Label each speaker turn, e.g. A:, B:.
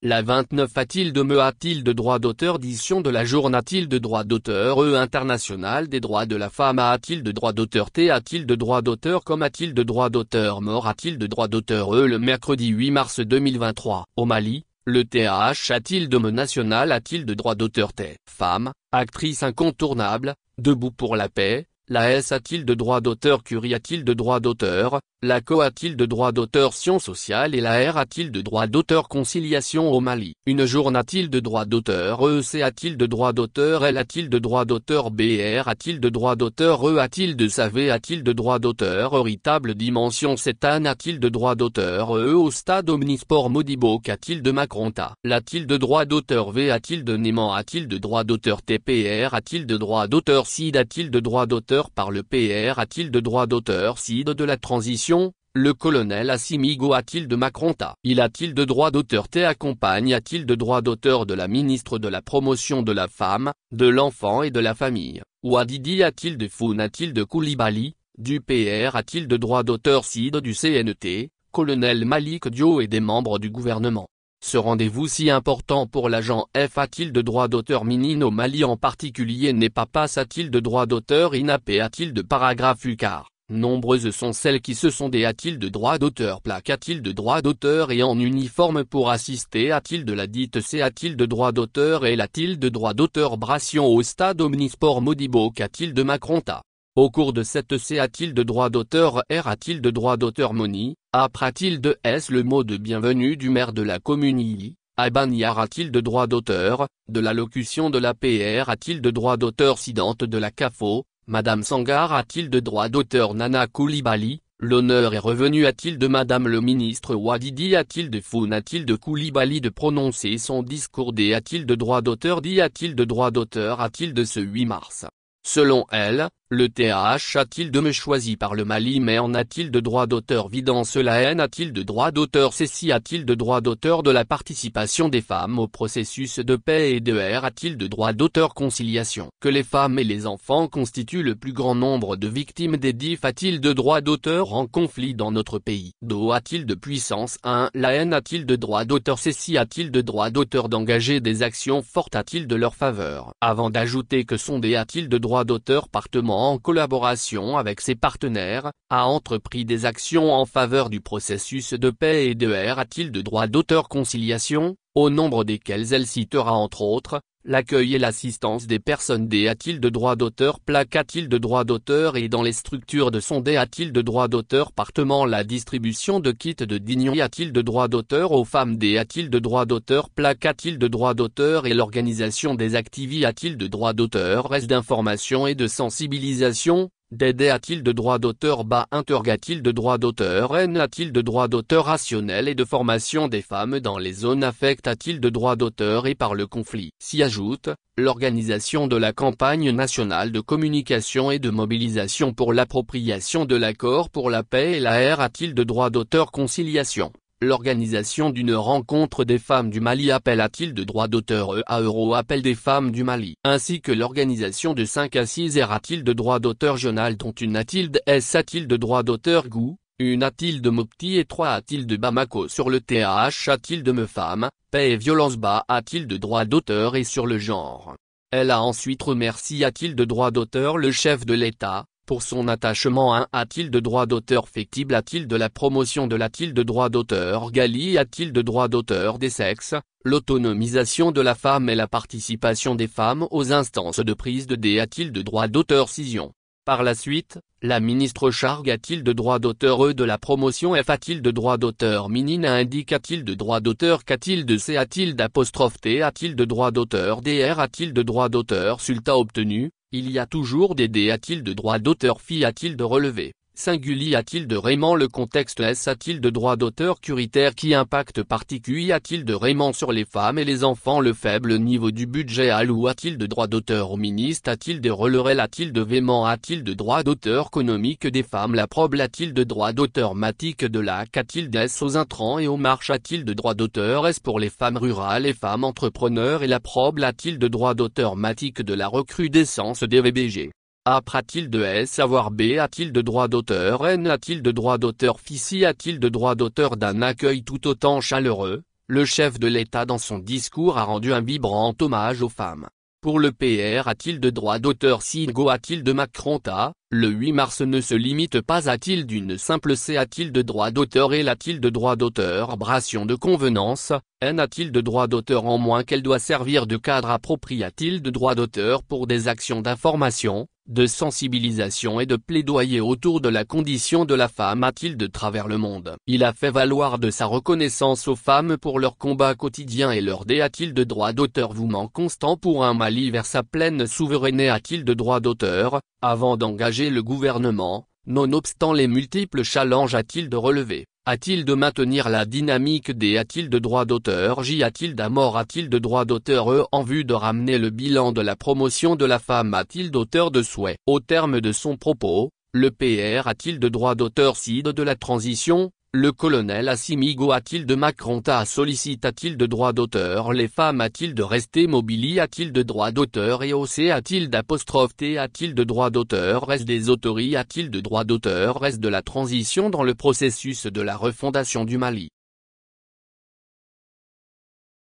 A: La 29 a-t-il de me a-t-il de droit d'auteur édition de la journée a-t-il de droit d'auteur international des droits de la femme a-t-il de droit d'auteur t a-t-il de droit d'auteur comme a-t-il de droit d'auteur mort a-t-il de droit d'auteur le mercredi 8 mars 2023 au Mali, le TAH a-t-il de me national a-t-il de droit d'auteur t femme, actrice incontournable, debout pour la paix. La S a-t-il de droit d'auteur Curie a-t-il de droit d'auteur, la CO a-t-il de droit d'auteur Sciences sociales et la R a-t-il de droit d'auteur Conciliation au Mali. Une journée a-t-il de droit d'auteur EC a-t-il de droit d'auteur L a-t-il de droit d'auteur BR a-t-il de droit d'auteur E a-t-il de SAV a-t-il de droit d'auteur Véritable dimension Cétane a-t-il de droit d'auteur E au stade Omnisport Modibo qu'a-t-il de Macronta l'a-t-il de droit d'auteur V a-t-il de Néman a-t-il de droit d'auteur TPR a-t-il de droit d'auteur CID a-t-il de droit d'auteur par le PR a-t-il de droit d'auteur CID de la transition, le colonel Assimigo a-t-il de Macronta il a-t-il de droit d'auteur T accompagne a-t-il de droit d'auteur de la ministre de la promotion de la femme, de l'enfant et de la famille, Ouadidi a-t-il de Foun a-t-il de Koulibaly, du PR a-t-il de droit d'auteur CID du CNT, colonel Malik Dio et des membres du gouvernement. Ce rendez-vous si important pour l'agent F a-t-il de droit d'auteur Minine au Mali en particulier n'est pas passe a-t-il de droit d'auteur INAP a-t-il de paragraphe UCAR, nombreuses sont celles qui se sont des a-t-il de droit d'auteur plaque a-t-il de droit d'auteur et en uniforme pour assister a-t-il de la dite C a-t-il de droit d'auteur et a-t-il de droit d'auteur Bration au stade Omnisport Modibo qu'a-t-il de Macronta. Au cours de cette C a-t-il de droit d'auteur R a-t-il de droit d'auteur Moni, a-t-il de S le mot de bienvenue du maire de la commune I, Abaniar a-t-il de droit d'auteur, de l'allocution de la PR a-t-il de droit d'auteur Sidante de la CAFO, Madame Sangar a-t-il de droit d'auteur Nana Koulibaly, l'honneur est revenu a-t-il de Madame le ministre Ouadidi a-t-il de Foun a-t-il de Koulibaly de prononcer son discours D a-t-il de droit d'auteur dit a-t-il de droit d'auteur a-t-il de ce 8 mars. Selon elle, le TAH a-t-il de me choisi par le Mali mais en a-t-il de droit d'auteur Vidance la haine a-t-il de droit d'auteur Cécile a-t-il de droit d'auteur de la participation des femmes au processus de paix et de R a-t-il de droit d'auteur conciliation que les femmes et les enfants constituent le plus grand nombre de victimes des DIF a-t-il de droit d'auteur en conflit dans notre pays Do a-t-il de puissance 1 la haine a-t-il de droit d'auteur Cécile a-t-il de droit d'auteur d'engager des actions fortes a-t-il de leur faveur avant d'ajouter que Sondé a-t-il de droit d'auteur partement en collaboration avec ses partenaires, a entrepris des actions en faveur du processus de paix et de R a-t-il de droit d'auteur conciliation, au nombre desquels elle citera entre autres, l'accueil et l'assistance des personnes D a-t-il de droit d'auteur plaque a-t-il de droit d'auteur et dans les structures de Sondé a-t-il de droit d'auteur partement la distribution de kits de Dignon a-t-il de droit d'auteur aux femmes D a-t-il de droit d'auteur plaque a-t-il de droit d'auteur et l'organisation des activités a-t-il de droit d'auteur reste d'information et de sensibilisation, Dédé a-t-il de droit d'auteur a-t-il de droit d'auteur N a-t-il de droit d'auteur rationnel et de formation des femmes dans les zones affectées a-t-il de droit d'auteur et par le conflit s'y ajoute, l'organisation de la campagne nationale de communication et de mobilisation pour l'appropriation de l'accord pour la paix et la R a-t-il de droit d'auteur conciliation. L'organisation d'une rencontre des femmes du Mali appel a-t-il de droit d'auteur Euro appel des femmes du Mali ainsi que l'organisation de 5 assises R a-t-il de droit d'auteur journal dont une a-t-il de S a-t-il de droit d'auteur Gou, une a-t-il de Mopti et 3 a-t-il de Bamako sur le TAH a-t-il de me femme, paix et violence a-t-il de droit d'auteur et sur le genre. Elle a ensuite remercié a-t-il de droit d'auteur le chef de l'État, pour son attachement a-t-il de droit d'auteur factible a-t-il de la promotion de l'a-t-il de droit d'auteur Gali a-t-il de droit d'auteur des sexes, l'autonomisation de la femme et la participation des femmes aux instances de prise de D a-t-il de droit d'auteur Cision. Par la suite, la ministre Charg a-t-il de droit d'auteur de la promotion F a-t-il de droit d'auteur Minine indique a-t-il de droit d'auteur qu'a-t-il de C a-t-il d'apostrophe T a-t-il de droit d'auteur DR a-t-il de droit d'auteur Sulta obtenu, il y a toujours des D a-t-il de droit d'auteur Phi a-t-il de relevé, singulier a-t-il de Raymond le contexte S a-t-il de droit d'auteur curitaire qui impacte particulier a-t-il de Raymond sur les femmes et les enfants le faible niveau du budget alloué a-t-il de droit d'auteur au ministre a-t-il de relève a-t-il de Vément a-t-il de droit d'auteur économique des femmes la probe a-t-il de droit d'auteur matique de la a-t-il d'S aux intrants et aux marches a-t-il de droit d'auteur S pour les femmes rurales et femmes entrepreneurs et la probe a-t-il de droit d'auteur matique de la recrudescence des VBG. A-t-il de S savoir B a-t-il de droit d'auteur N a-t-il de droit d'auteur Fissi a-t-il de droit d'auteur d'un accueil tout autant chaleureux, le chef de l'État dans son discours a rendu un vibrant hommage aux femmes. Pour le PR a-t-il de droit d'auteur Singo a-t-il de Macronta, le 8 mars ne se limite pas a-t-il d'une simple C a-t-il de droit d'auteur et a-t-il de droit d'auteur bration de convenance, N a-t-il de droit d'auteur en moins qu'elle doit servir de cadre approprié a-t-il de droit d'auteur pour des actions d'information, de sensibilisation et de plaidoyer autour de la condition de la femme a-t-il de travers le monde. Il a fait valoir de sa reconnaissance aux femmes pour leur combat quotidien et leur dé a-t-il de droit d'auteur vouement constant pour un Mali vers sa pleine souveraineté a-t-il de droit d'auteur, avant d'engager le gouvernement, nonobstant les multiples challenges a-t-il de relever, a-t-il de maintenir la dynamique des a-t-il de droit d'auteur J a-t-il d'amort a-t-il de droit d'auteur E en vue de ramener le bilan de la promotion de la femme a-t-il d'auteur de souhait. Au terme de son propos, le PR a-t-il de droit d'auteur CID de la transition, le colonel Assimigo a-t-il de Macronta sollicite a-t-il de droit d'auteur les femmes a-t-il de rester mobili a-t-il de droit d'auteur et OC a-t-il d'apostrophe T a-t-il de droit d'auteur reste des autories a-t-il de droit d'auteur reste de la transition dans le processus de la refondation du Mali.